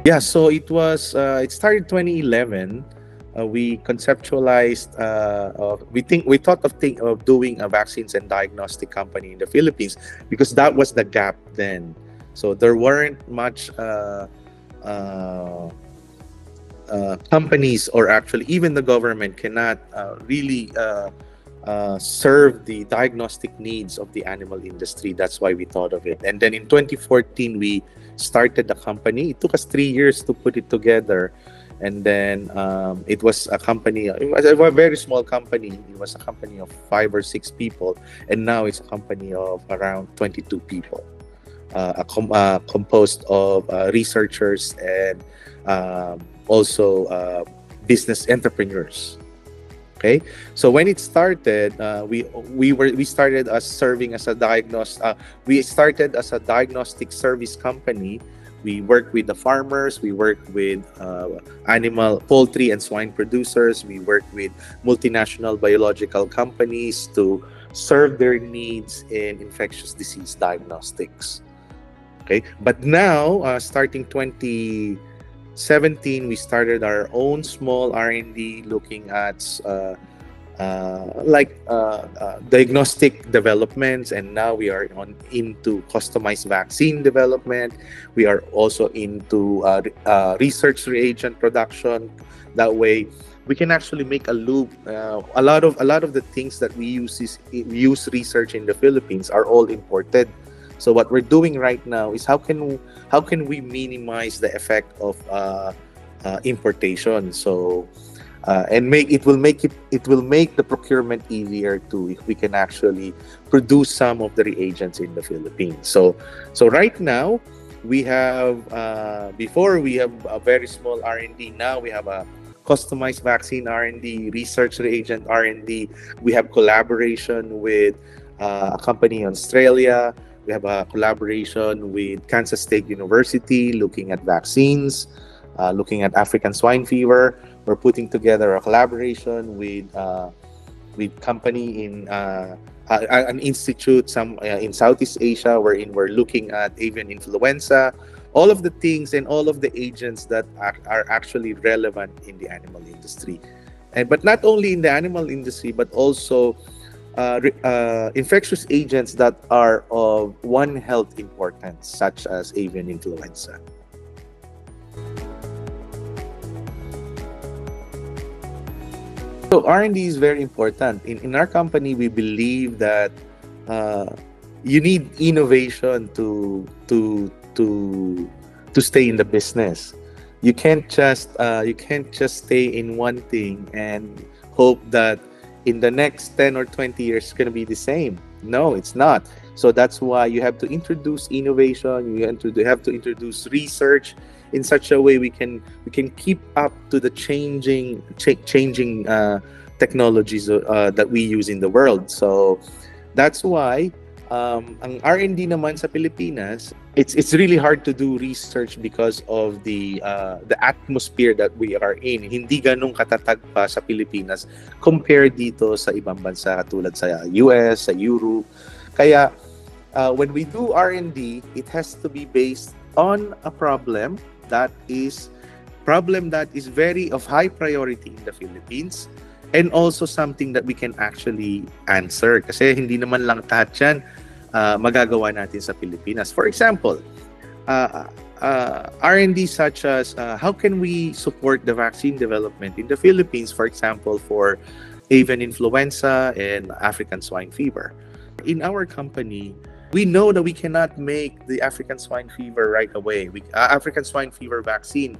Yeah, so it started 2011. We conceptualized. We thought of doing a vaccines and diagnostic company in the Philippines because that was the gap then. So there weren't much uh, companies, or actually even the government cannot really serve the diagnostic needs of the animal industry. That's why we thought of it. And then in 2014, we started the company. It took us 3 years to put it together. And then it was a company, it was a very small company. It was a company of 5 or 6 people. And now it's a company of around 22 people, composed of researchers and also business entrepreneurs. Okay, so when it started, we started as serving as a we started as a diagnostic service company. We work with the farmers, we work with animal, poultry, and swine producers. We work with multinational biological companies to serve their needs in infectious disease diagnostics. Okay, but now, starting 2017, we started our own small R&D looking at diagnostic developments, and now we are into customized vaccine development. We are also into research reagent production. That way, we can actually make a loop. A lot of the things that we use research in the Philippines are all imported. So what we're doing right now is how can we minimize the effect of importation? So and make it will make the procurement easier too if we can actually produce some of the reagents in the Philippines. So right now we have before we have a very small R&D. Now we have a customized vaccine R&D, research reagent R&D. We have collaboration with a company in Australia. We have a collaboration with Kansas State University looking at vaccines, looking at African swine fever. We're putting together a collaboration with company in an institute in Southeast Asia, wherein we're looking at avian influenza. All of the things and all of the agents that are actually relevant in the animal industry, but not only in the animal industry, but also infectious agents that are of one health importance, such as avian influenza. So R&D is very important. In our company, we believe that uh, you need innovation to stay in the business. You can't just stay in one thing and hope that in the next 10 or 20 years it's going to be the same. No, it's not. So that's why you have to introduce innovation. You have to introduce research in such a way we can keep up to the changing technologies that we use in the world. So that's why ang R&D naman sa Pilipinas, it's really hard to do research because of the atmosphere that we are in. Hindi ganun katatag pa sa Pilipinas compared dito sa ibang bansa tulad sa US, sa Europe. Kaya when we do R&D, it has to be based on a problem that is very of high priority in the Philippines, and also something that we can actually answer. Kasi hindi naman lang lahat yan magagawa natin sa Pilipinas. For example, R&D such as how can we support the vaccine development in the Philippines, for example, for avian influenza and African swine fever. In our company, we know that we cannot make the African swine fever right away. African swine fever vaccine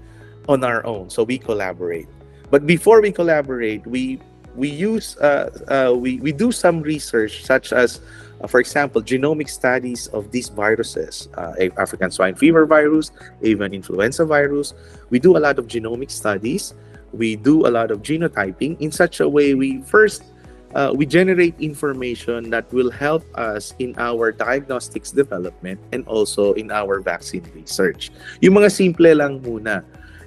on our own, so we collaborate. But before we collaborate, we do some research, such as, for example, genomic studies of these viruses, African swine fever virus, avian influenza virus. We do a lot of genomic studies. We do a lot of genotyping in such a way we generate information that will help us in our diagnostics development and also in our vaccine research. Yung mga simple lang muna.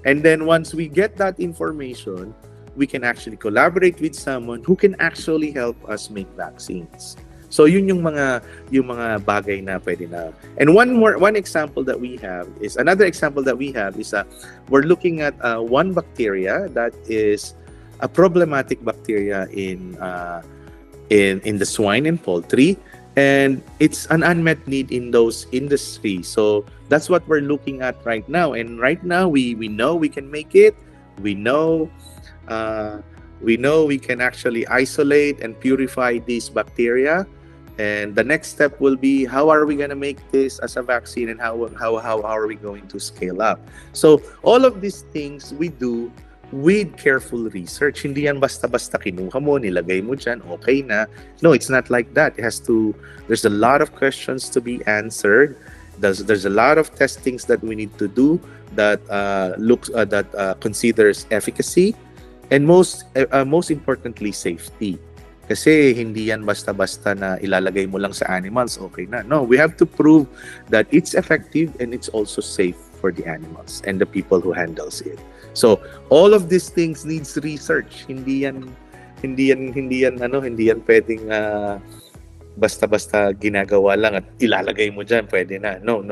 And then once we get that information, we can actually collaborate with someone who can actually help us make vaccines. So yun yung mga bagay na pwede na. And one example that we have is we're looking at one bacteria that is a problematic bacteria in the swine and poultry, and it's an unmet need in those industries. So that's what we're looking at right now. And right now we know we can make it. We know uh, we know we can actually isolate and purify these bacteria. And the next step will be, how are we going to make this as a vaccine, and how are we going to scale up? So all of these things we do with careful research. Hindi yan basta-basta kinuha mo, nilagay mo dyan, okay na. No, it's not like that. There's a lot of questions to be answered. There's a lot of testings that we need to do that considers efficacy, and most importantly, safety. Kasi hindi yan basta-basta na ilalagay mo lang sa animals, okay na. No, we have to prove that it's effective and it's also safe for the animals and the people who handles it. So all of these things needs research. Hindi yan pwedeng basta-basta ginagawa lang at ilalagay mo diyan, pwede na. No.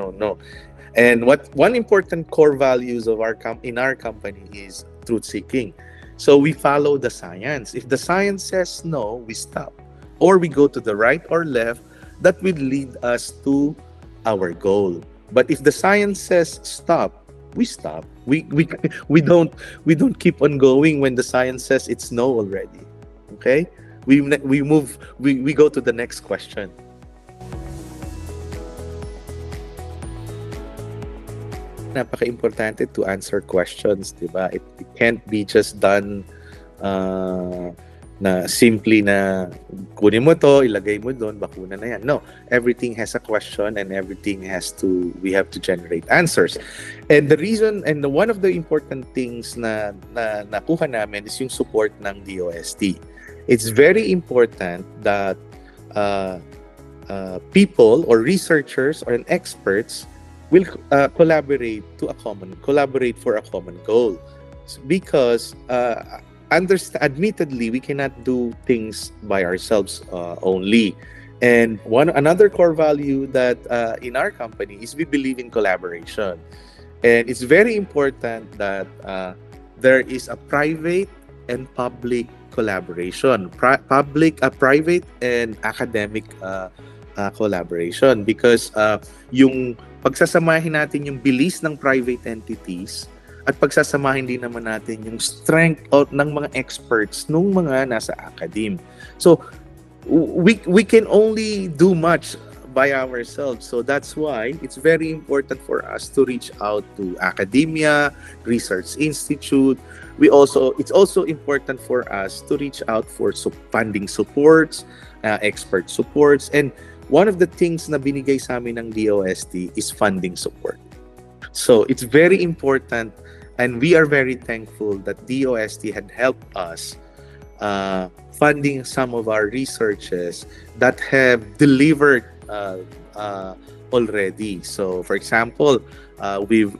And one important core values of in our company is truth seeking. So we follow the science. If the science says no, we stop. Or we go to the right or left. That will lead us to our goal. But if the science says stop, we stop. We don't keep on going when the science says it's no already. Okay? We go to the next question. Napaka-importante to answer questions, di ba? It can't be just done na simply na kunin mo to, ilagay mo doon, bakuna na yan. No, everything has a question, and we have to generate answers. And the reason, and one of the important things na nakuha namin is yung support ng DOST. It's very important that people or researchers or experts will collaborate for a common goal, because admittedly we cannot do things by ourselves only. And another core value that in our company is we believe in collaboration, and it's very important that there is a private and public collaboration, private and academic collaboration, because yung pagsasamahin natin yung bilis ng private entities at pagsasamahin din naman natin yung strength ng mga experts nung mga nasa academe. So we can only do much by ourselves. So that's why it's very important for us to reach out to academia, research institute. It's also important for us to reach out for funding supports, expert supports, and one of the things na binigay sa amin ng DOST is funding support. So it's very important, and we are very thankful that DOST had helped us funding some of our researches that have delivered already. So for example, we've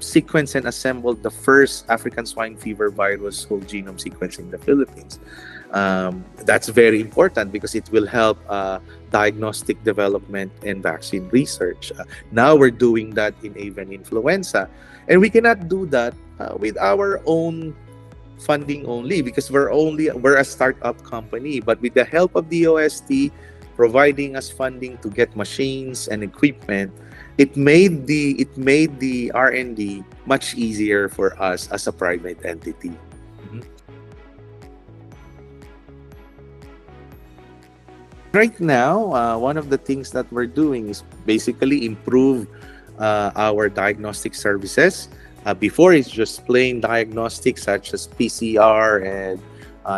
sequenced and assembled the first African swine fever virus whole genome sequence in the Philippines. That's very important because it will help diagnostic development and vaccine research. Now we're doing that in avian influenza, and we cannot do that with our own funding only, because we're a startup company. But with the help of the OST providing us funding to get machines and equipment, it made the R&D much easier for us as a private entity. Right now, one of the things that we're doing is basically improve our diagnostic services. Before, it's just plain diagnostics such as PCR and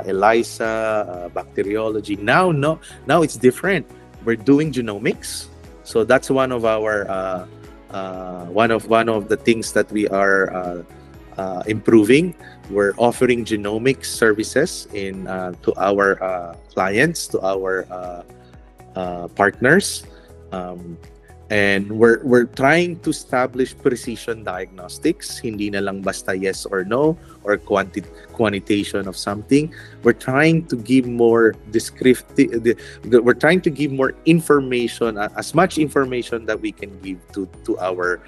ELISA, bacteriology. Now it's different. We're doing genomics, so that's one of our one of the things that we are improving. We're offering genomics services to our clients, to our partners. And we're trying to establish precision diagnostics, hindi na lang basta yes or no or quantitation of something. We're trying to give more descriptive, we're trying to give more information, as much information that we can give to our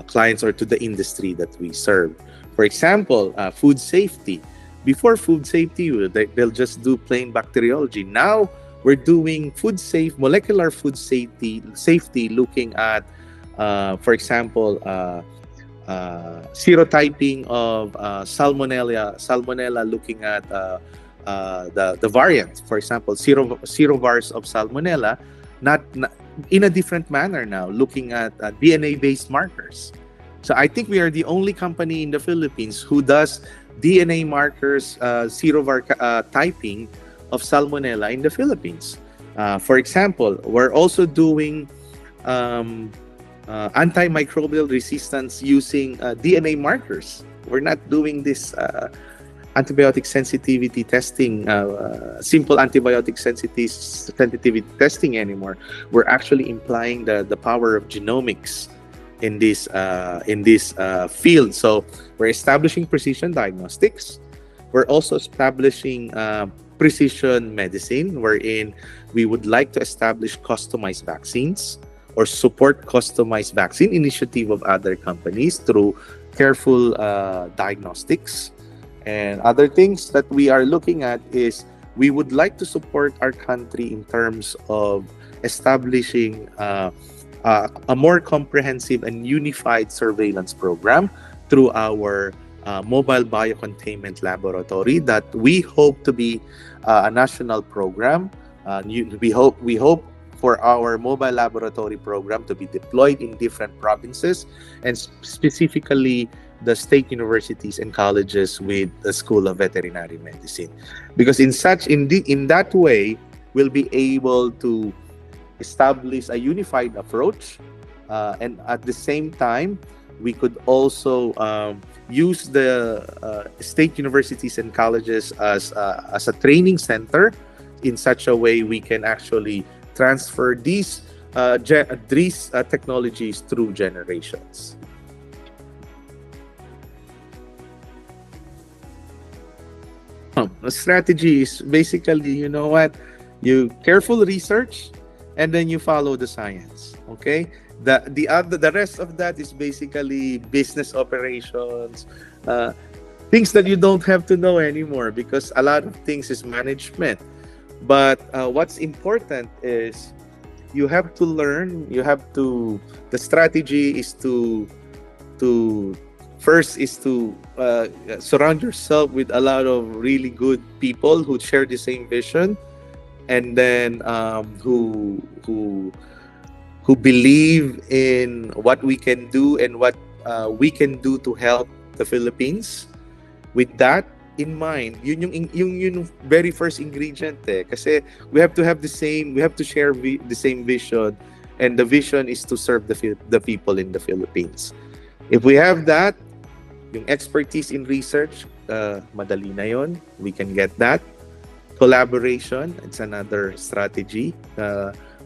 clients or to the industry that we serve. For example, food safety. Before food safety, they'll just do plain bacteriology. Now we're doing molecular food safety, looking at, for example, serotyping of salmonella, looking at the variant, for example, serovars of salmonella, not in a different manner now, looking at DNA-based markers. So I think we are the only company in the Philippines who does DNA markers, serovar typing of salmonella in the Philippines. For example, we're also doing antimicrobial resistance using DNA markers. We're not doing this antibiotic sensitivity testing, simple antibiotic sensitivity testing anymore. We're actually implying the power of genomics in this field. So we're establishing precision diagnostics. We're also establishing precision medicine, wherein we would like to establish customized vaccines or support customized vaccine initiative of other companies through careful diagnostics. And other things that we are looking at is we would like to support our country in terms of establishing a more comprehensive and unified surveillance program through our mobile biocontainment laboratory that we hope to be a national program. We hope for our mobile laboratory program to be deployed in different provinces, and specifically the state universities and colleges with the School of Veterinary Medicine, because in that way we'll be able to establish a unified approach, and at the same time we could also use the state universities and colleges as a training center. In such a way we can actually transfer these technologies through generations. A strategy is basically, you know what, you careful research and then you follow the science. Okay, the rest of that is basically business operations, things that you don't have to know anymore, because a lot of things is management. But what's important is you have to learn. The strategy is to first is to surround yourself with a lot of really good people who share the same vision, and then who believe in what we can do and what we can do to help the Philippines. With that in mind, yung very first ingredient kasi we have to share the same vision, and the vision is to serve the people in the Philippines. If we have that, yung expertise in research, madali na yon, we can get that. Collaboration, it's another strategy,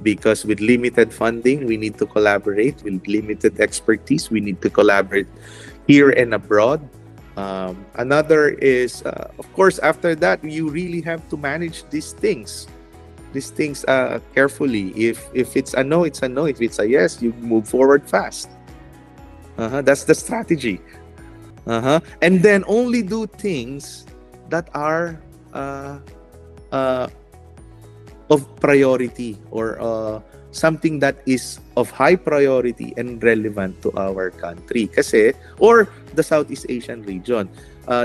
because with limited funding we need to collaborate. With limited expertise we need to collaborate here and abroad. Another is, of course, after that you really have to manage these things carefully. If it's a no, it's a no. If it's a yes, you move forward fast. That's the strategy. And then only do things that are of priority, or something that is of high priority and relevant to our country or the Southeast Asian region.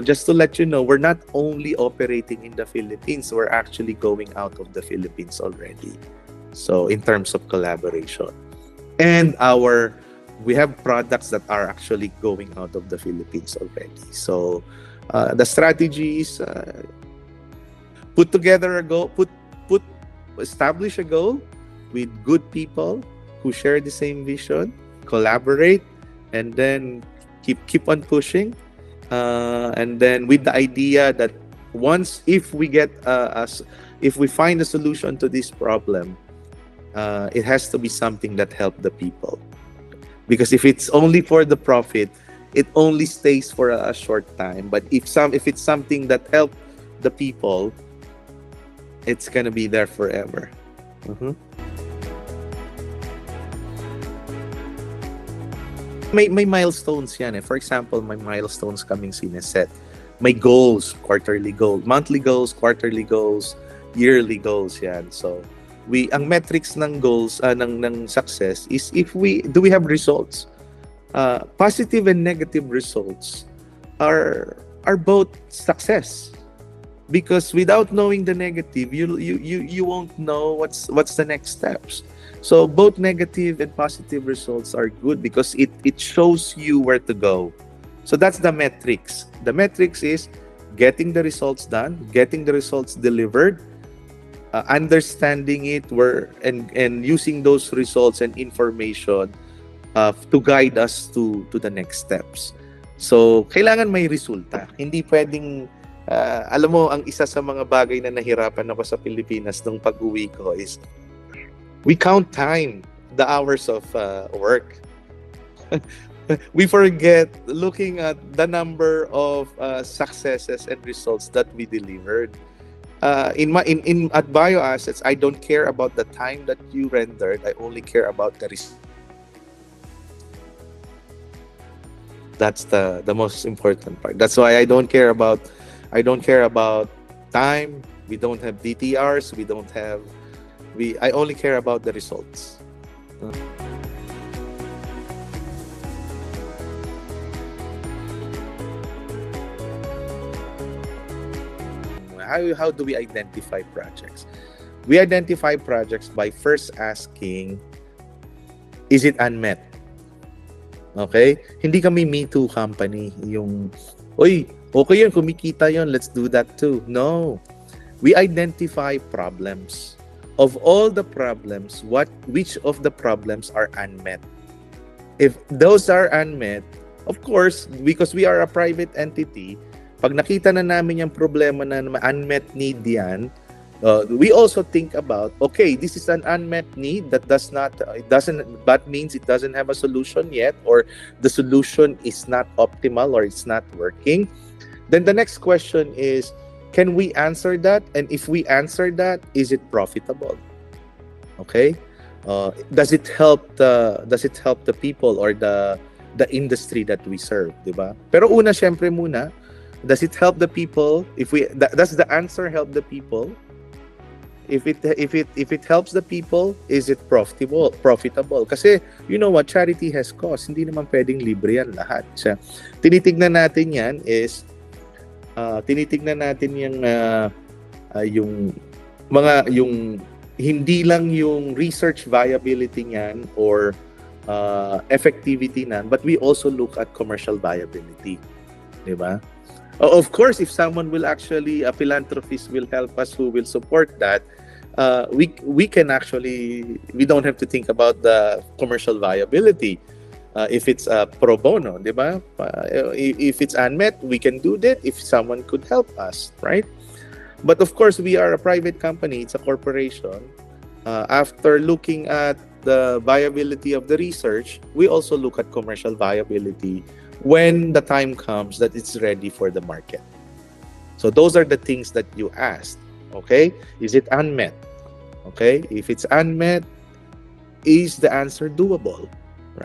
Just to let you know, we're not only operating in the Philippines, we're actually going out of the Philippines already. So in terms of collaboration, and we have products that are actually going out of the Philippines already. So the strategy is put together a goal, establish a goal with good people who share the same vision, collaborate, and then keep on pushing, and then with the idea that if we find a solution to this problem, it has to be something that help the people. Because if it's only for the profit, it only stays for a short time. But if it's something that help the people, it's gonna be there forever. Mhm. May milestones yan eh. For example, may milestones kaming sineset. May goals, quarterly goals, monthly goals, quarterly goals, yearly goals yan. So, ang metrics ng goals, ng success is if we have results. Positive and negative results are both success. Because without knowing the negative, you won't know what's the next steps. So both negative and positive results are good because it shows you where to go. So that's the metrics. The metrics is getting the results done, getting the results delivered, understanding it and using those results and information to guide us to the next steps. So kailangan may resulta. Hindi pwedeng alam mo, ang isa sa mga bagay na nahirapan ako sa Pilipinas nung pag-uwi ko is we count time, the hours of work. We forget looking at the number of successes and results that we delivered. At BioAssets, I don't care about the time that you rendered. I only care about the results. That's the most important part. That's why I don't care about time. We don't have DTRs. I only care about the results. How do we identify projects? We identify projects by first asking, is it unmet? Okay? Hindi kami Me Too company. Yung, oy, okay yun, kumikita yun, let's do that too. No. We identify problems. Of all the problems, which of the problems are unmet? If those are unmet, of course, because we are a private entity, pag nakita na namin yung problema na unmet need yan, we also think about, okay, this is an unmet need that means it doesn't have a solution yet, or the solution is not optimal or it's not working. Then the next question is, can we answer that? And if we answer that, is it profitable? Okay? Does it help the people or the industry that we serve, di ba? Pero una, syempre muna, does it help the people? Does the answer help the people? If it helps the people, is it profitable? Kasi you know what, charity has cost. Hindi naman pwedeng libre yan lahat. So, tinitignan natin yan is yung hindi lang yung research viability niyan or effectivity nan, but we also look at commercial viability, di ba? Of course, if someone will actually, a philanthropist will help us, who will support that, we can actually, we don't have to think about the commercial viability. If it's pro bono, di ba? If it's unmet, we can do that if someone could help us, right? But of course, we are a private company, it's a corporation. After looking at the viability of the research, we also look at commercial viability when the time comes that it's ready for the market. So those are the things that you asked, okay? Is it unmet? Okay, if it's unmet, is the answer doable,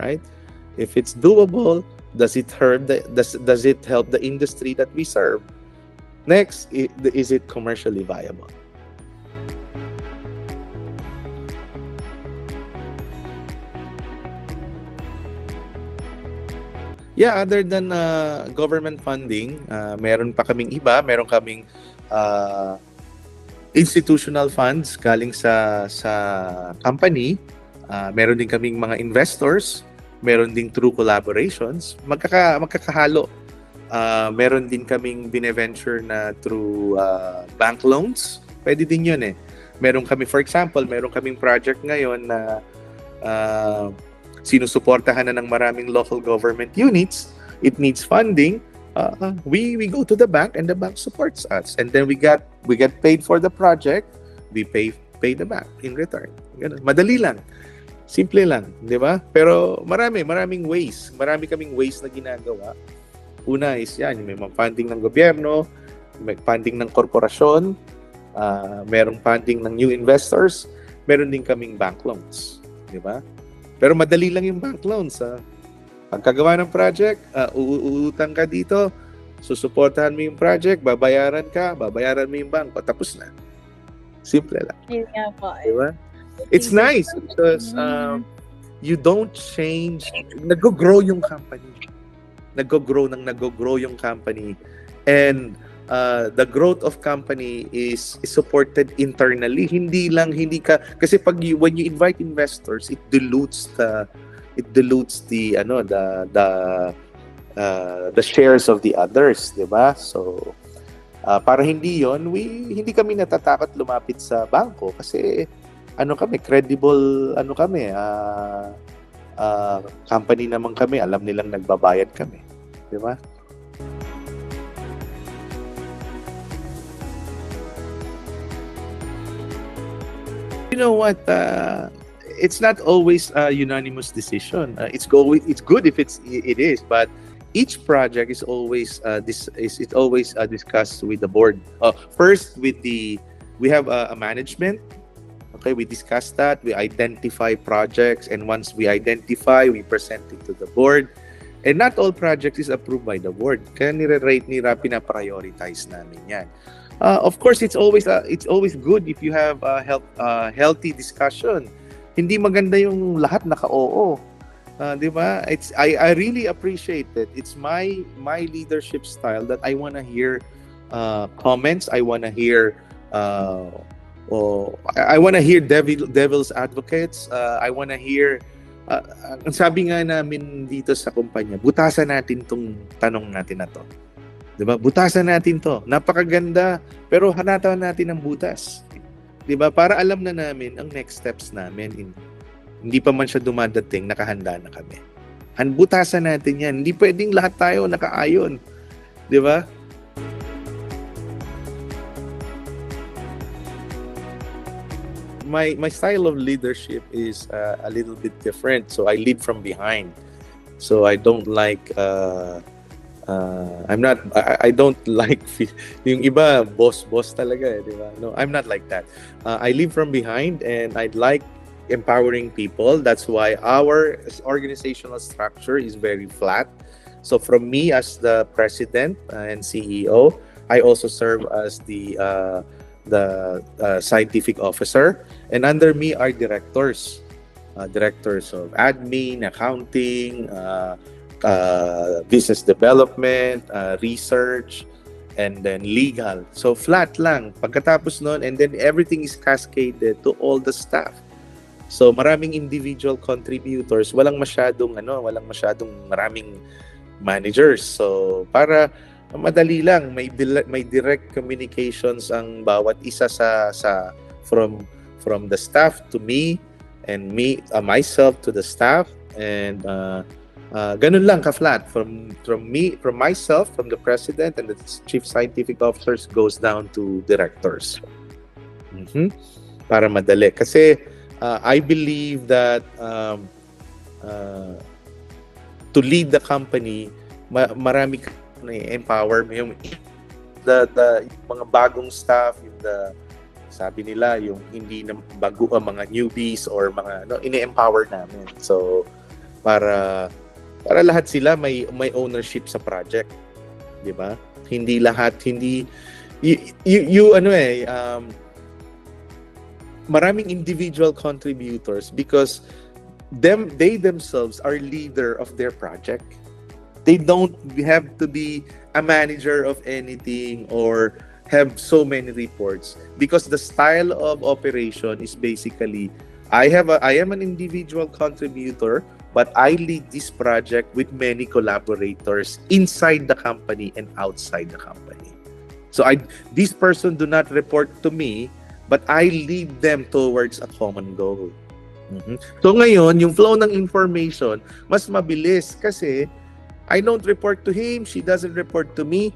right? If it's doable, does it help the industry that we serve? Next, is it commercially viable? Yeah, other than government funding, meron pa kaming iba, meron kaming institutional funds galing sa company, meron din kaming mga investors, meron ding through collaborations, magkakahalo. Meron din kaming bineventure na through bank loans. Pwede din yun eh. Meron kami, for example, meron kaming project ngayon na sinusuportahan na ng maraming local government units. It needs funding. We go to the bank and the bank supports us. And then we get paid for the project. We pay the bank in return. Ganun. Madali lang. Simple lang, di ba? Pero maraming ways. Marami kaming ways na ginagawa. Una is yan, may mga funding ng gobyerno, may funding ng korporasyon, merong funding ng new investors, meron din kaming bank loans, di ba? Pero madali lang yung bank loans. Pagkagawa ng project, uutang ka dito, susuportahan mo yung project, babayaran mo yung banko, tapos na. Simple lang. Yun nga po. Di ba? It's nice because you don't change. Nag-grow yung company. Nag-grow yung company. And the growth of company is supported internally. Hindi ka kasi when you invite investors, it dilutes the shares of the others, 'di ba? So para hindi kami natatakot lumapit sa bangko kasi credible company naman kami, alam nilang nagbabayad kami, 'di ba? You know what? It's not always a unanimous decision. It's good if it is, but each project is always discussed with the board. First, we have a management. Okay, we discuss that. We identify projects, and once we identify, we present it to the board. And not all projects is approved by the board. Kaya pina-prioritize namin yan. Of course, it's always good if you have a healthy discussion. Hindi maganda yung lahat naka-oo. Di ba? I really appreciate it. It's my leadership style that I want to hear comments. I want to hear devil's advocates. I want to hear ang sabi nga namin dito sa kumpanya, butasan natin tong tanong natin na to. 'Di ba? Butasan natin to. Napakaganda, pero hanatan natin ang butas. 'Di ba? Para alam na namin ang next steps namin. Hindi pa man siya dumadating, nakahanda na kami. Butasan natin 'yan. Hindi pwedeng lahat tayo nakaayon. 'Di ba? My style of leadership is a little bit different. So I lead from behind. So I don't like I don't like yung iba boss talaga, di ba? No, I'm not like that. I lead from behind and I'd like empowering people. That's why our organizational structure is very flat. So from me as the president and CEO, I also serve as the scientific officer, and under me are directors of admin, accounting, business development, research, and then legal. So flat lang pagkatapos nun, and then everything is cascaded to all the staff. So maraming individual contributors, walang masyadong maraming managers. So para madali lang, may direct communications ang bawat isa from the staff to me, and myself to the staff, and ganun lang ka-flat from myself, from the president and the chief scientific officers goes down to directors. Para madali kasi I believe that to lead the company, marami empower mo yung mga bagong staff, sabi nila yung hindi na bago mga newbies or mga ini-empower namin. So para lahat sila may ownership sa project, 'di ba? Hindi lahat maraming individual contributors because they themselves are leader of their project. They don't have to be a manager of anything or have so many reports, because the style of operation is basically I am an individual contributor, but I lead this project with many collaborators inside the company and outside the company. So this person do not report to me, but I lead them towards a common goal. So ngayon, yung flow ng information mas mabilis kasi I don't report to him, she doesn't report to me.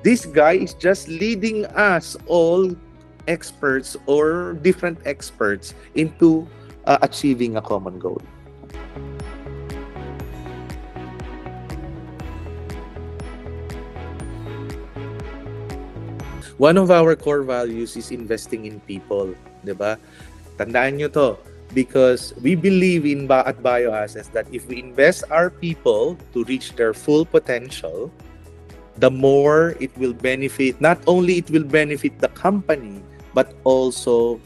This guy is just leading us all experts or different experts into achieving a common goal. One of our core values is investing in people, 'di ba? Tandaan nyo to because we believe at BioAssets that if we invest our people to reach their full potential, the more it will benefit, not only it will benefit the company, but also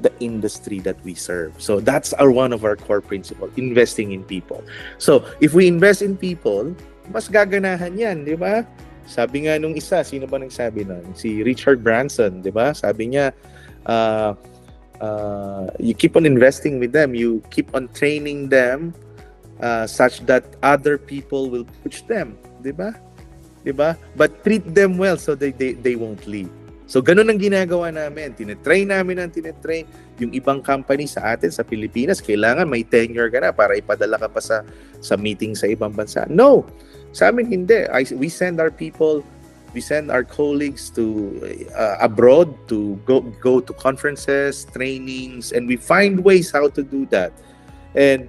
the industry that we serve. So that's one of our core principles, investing in people. So if we invest in people, mas gaganahan yan, di ba? Sabi nga nung isa, sino ba nagsabi nun? Si Richard Branson, di ba? Sabi niya, you keep on investing with them, you keep on training them such that other people will push them, di ba? Diba? But treat them well so they won't leave. So ganun ang ginagawa namin. Tinetrain namin ang tinetrain. Yung ibang company sa atin sa Pilipinas, kailangan may tenure ka na para ipadala ka pa sa meeting sa ibang bansa. No! Sa amin hindi. We send our people, we send our colleagues to abroad to go to conferences, trainings, and we find ways how to do that. And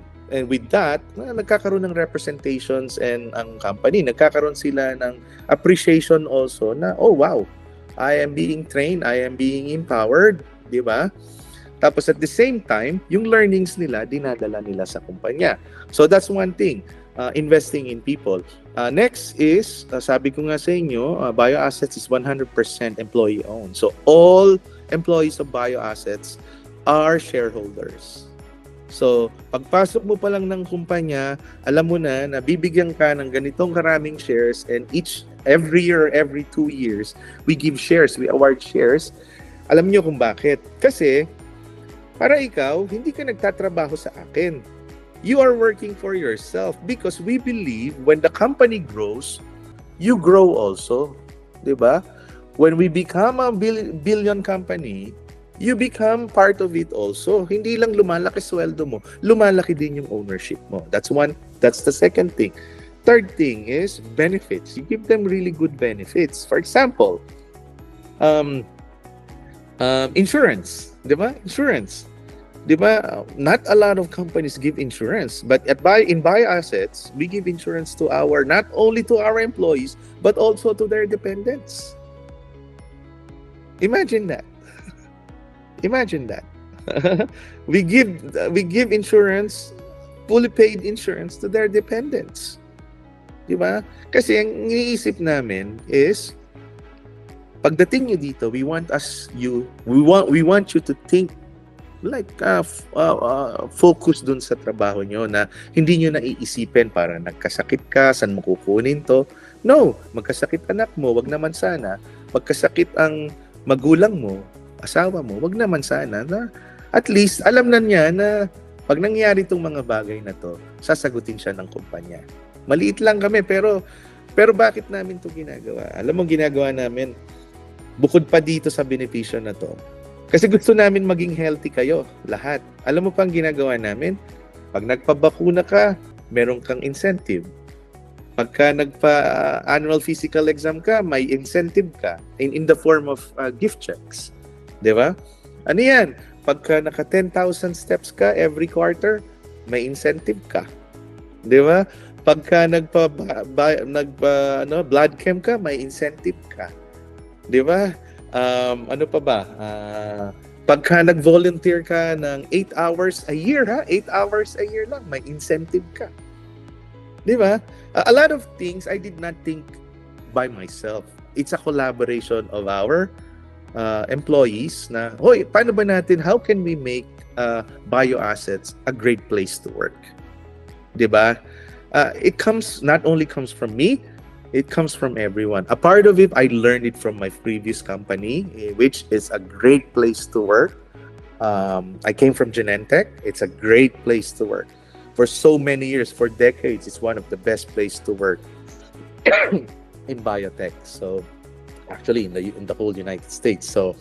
with that, nagkakaroon ng representations and ang company, nagkakaroon sila ng appreciation also na, oh wow, I am being trained, I am being empowered, di ba? Tapos at the same time, yung learnings nila, dinadala nila sa kumpanya. So that's one thing, investing in people. Next is, sabi ko nga sa inyo, BioAssets is 100% employee-owned. So all employees of BioAssets are shareholders. So, pagpasok mo pa lang ng kumpanya, alam mo na bibigyan ka ng ganitong karaming shares and every year, every 2 years, we give shares, we award shares. Alam niyo kung bakit? Kasi, para ikaw, hindi ka nagtatrabaho sa akin. You are working for yourself because we believe when the company grows, you grow also. Diba? When we become a billion company, you become part of it also. Hindi lang lumalaki sweldo mo, lumalaki din yung ownership mo. That's the second thing. Third thing is benefits. You give them really good benefits. For example, insurance, 'di ba? Insurance. 'Di ba? Not a lot of companies give insurance, but in BioAssets, we give insurance to not only to our employees, but also to their dependents. Imagine that. Imagine that. we give insurance, fully paid insurance to their dependents. Di ba? Kasi ang iniisip namin is pagdating nyo dito, we want you to think like focus dun sa trabaho nyo na hindi nyo naiisipin para nagkasakit ka, saan mo kukunin to. No, magkasakit anak mo, wag naman sana. Magkasakit ang magulang mo, asawa mo, wag naman sana na at least alam na niya na pag nangyari itong mga bagay na to, sasagutin siya ng kumpanya. Maliit lang kami pero bakit namin to ginagawa? Alam mo ginagawa namin bukod pa dito sa benepisyo na to. Kasi gusto namin maging healthy kayo lahat. Alam mo pang ginagawa namin? Pag nagpabakuna ka, meron kang incentive. Pagka nagpa-annual physical exam ka, may incentive ka in the form of gift checks. Di ba? Ano yan? Pagka naka 10,000 steps ka every quarter, may incentive ka. Di ba? Pagka blood chem ka, may incentive ka. Di ba? Ano pa ba? Pagka nag-volunteer ka ng 8 hours a year, 8 hours a year lang, may incentive ka. Di ba? A lot of things I did not think by myself. It's a collaboration of our employees na, hoy, paano ba natin, how can we make BioAssets a great place to work? Diba? It not only comes from me, it comes from everyone. A part of it, I learned it from my previous company, which is a great place to work. I came from Genentech. It's a great place to work. For so many years, for decades, it's one of the best places to work in biotech. So, actually in the whole United States. So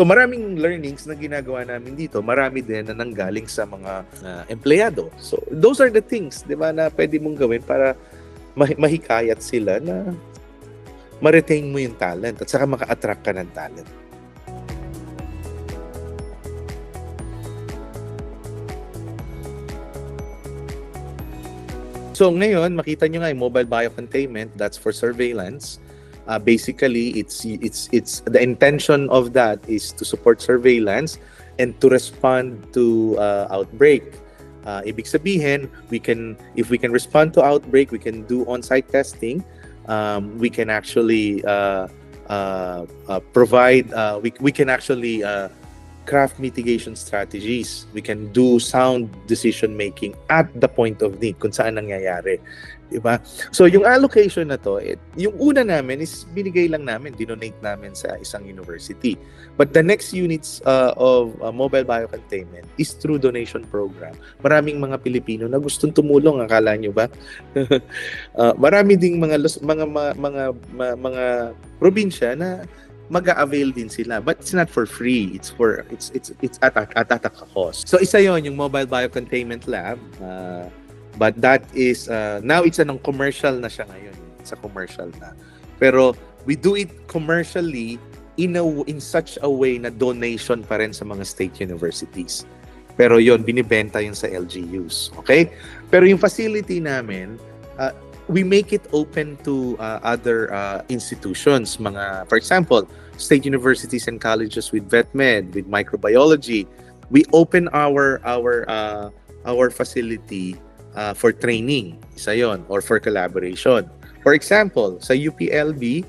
maraming learnings na ginagawa namin dito, marami din na nanggaling sa mga empleyado. So those are the things, 'di ba, na pwede mong gawin para mahikayat sila na ma-retain mo yung talent at saka maka-attract ka ng talent. So ngayon, makita nyo nga yung mobile biocontainment, that's for surveillance. Basically, it's the intention of that is to support surveillance and to respond to outbreak. Ibig sabihin, if we can respond to outbreak, we can do on-site testing. We can actually provide. We can actually craft mitigation strategies. We can do sound decision making at the point of need kung saan nangyayari. Diba? So yung allocation na to, yung una namin is binigay lang namin, dinonate namin sa isang university. But the next units of mobile biocontainment is through donation program. Maraming mga Pilipino na gustong tumulong, akala nyo ba? Marami ding mga probinsya na mag-a-avail din sila, but it's not for free. It's at a cost. So isa yon yung mobile biocontainment lab. But that is now it's commercial na siya ngayon. It's a commercial na. Pero we do it commercially in such a way na donation pa rin sa mga state universities. Pero yon binibenta yun sa LGUs. Okay? Pero yung facility namin, we make it open to other institutions, for example, state universities and colleges with VetMed, with microbiology. We open our facility for training, isa yon, or for collaboration. For example, sa UPLB,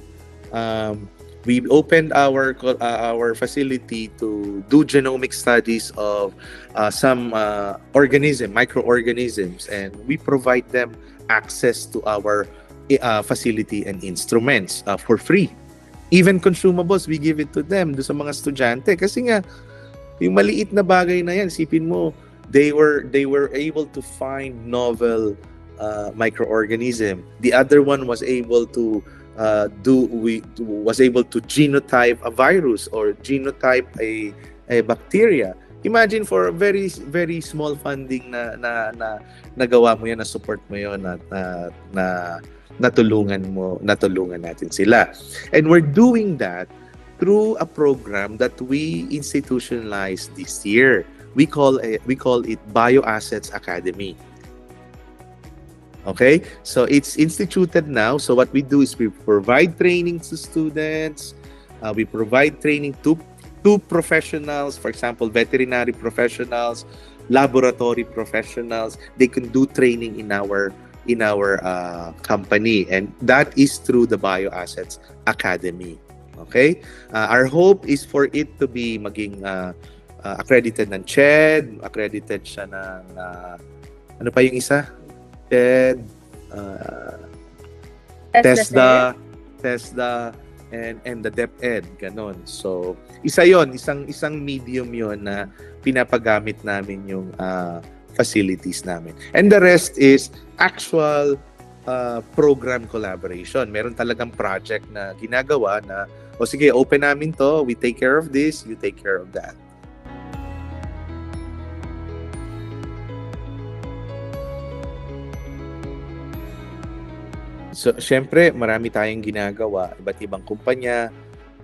we opened our facility to do genomic studies of some microorganisms, and we provide them access to our facility and instruments for free. Even consumables, we give it to them, do sa mga estudyante. Kasi nga, yung maliit na bagay na yan, sipin mo, they were able to find novel microorganism. The other one was able to genotype a virus or genotype a bacteria. Imagine for a very very small funding na nagawa mo yan, na support mo yon, at natulungan natin sila. And we're doing that through a program that we institutionalized this year. We call it BioAssets Academy. Okay? So it's instituted now. So what we do is we provide training to students. We provide training to professionals, for example, veterinary professionals, laboratory professionals. They can do training in our company, and that is through the BioAssets Academy. Okay? Our hope is for it to be maging accredited ng CHED, accredited siya ng ano pa yung isa? CHED, TESDA, and the DepEd, ganon. So, isang medium yon na pinapagamit namin yung facilities namin. And the rest is actual program collaboration. Meron talagang project na ginagawa na, sige, open namin to, we take care of this, you take care of that. So, syempre, marami tayong ginagawa, iba't ibang kumpanya,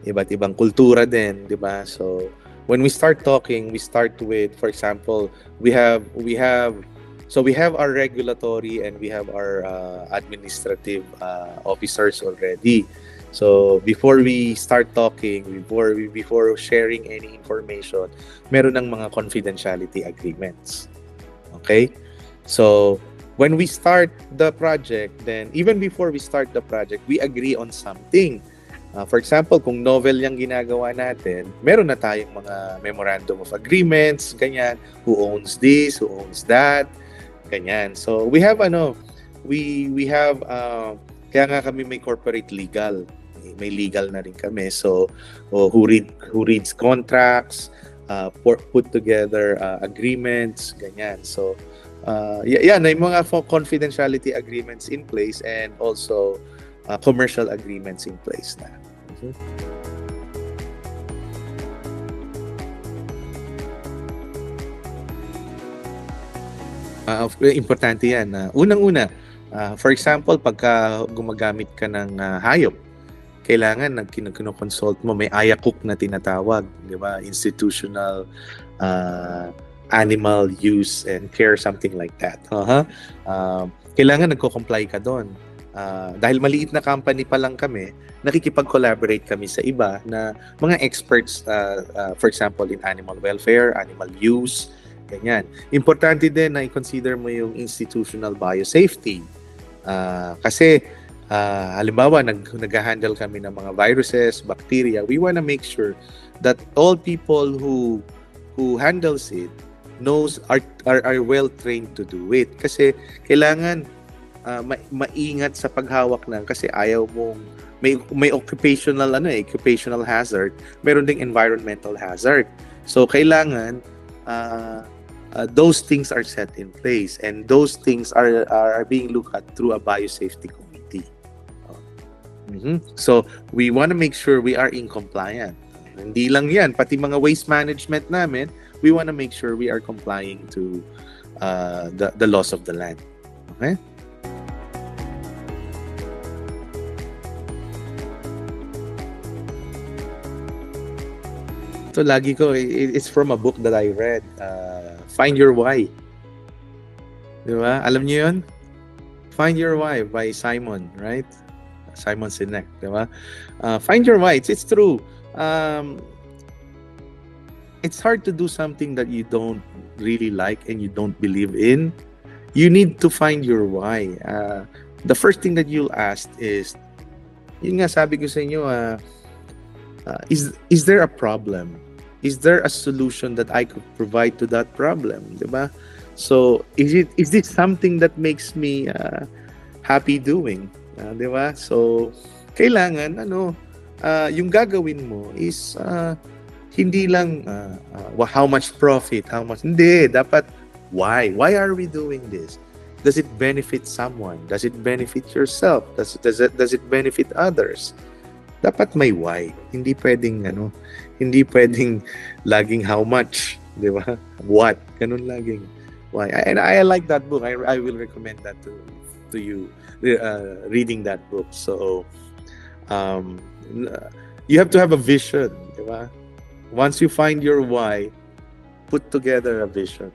iba't ibang kultura din, di ba? So, when we start talking, we start with, for example, we have our regulatory and we have our administrative officers already. So, before we start talking, before sharing any information, meron ng mga confidentiality agreements. Okay? So, when we start the project, then even before we start the project, we agree on something. For example, kung novel yung ginagawa natin, meron na tayong mga memorandum of agreements, ganyan, who owns this, who owns that, ganyan. So we have kaya nga kami may corporate legal. May legal na rin kami. So who reads contracts, put together agreements, ganyan. So may mga confidentiality agreements in place and also commercial agreements in place na. Importante yan. Unang-una, for example, pagka gumagamit ka ng hayop, kailangan kinoconsult mo, may IACUC na tinatawag, di ba? Institutional Animal Use and Care, something like that. kailangan nagko-comply ka doon. Dahil maliit na company pa lang kami, nakikipag-collaborate kami sa iba na mga experts, for example, in animal welfare, animal use, ganyan. Importante din na i-consider mo yung institutional biosafety. Kasi, halimbawa, nag-handle kami ng mga viruses, bacteria. We want to make sure that all people who handles it knows are well trained to do it. Kasi kailangan maingat sa paghawak ng, kasi ayaw mong may occupational hazard, meron ding environmental hazard. So kailangan those things are set in place, and those things are being looked at through a biosafety committee. So we want to make sure we are in compliant. Hindi lang yan, pati mga waste management namin, we want to make sure we are complying to the laws of the land. Okay? So lagi ko, it's from a book that I read, Find Your Why. Di ba? Alam niyo yun? Find Your Why by Simon, right? Simon Sinek, di ba? Find Your Why. It's true. It's hard to do something that you don't really like and you don't believe in. You need to find your why. The first thing that you'll ask is, yun nga sabi ko sa inyo, is there a problem? Is there a solution that I could provide to that problem? Diba? So, is this something that makes me happy doing? Diba? So, kailangan, yung gagawin mo is hindi lang how much profit, how much. Hindi, dapat why? Why are we doing this? Does it benefit someone? Does it benefit yourself? Does it benefit others? Dapat may why. Hindi pwedeng laging how much, di ba? What? Ganun laging why. And I like that book. I will recommend that to you, reading that book. So you have to have a vision, di ba? Once you find your why, put together a vision.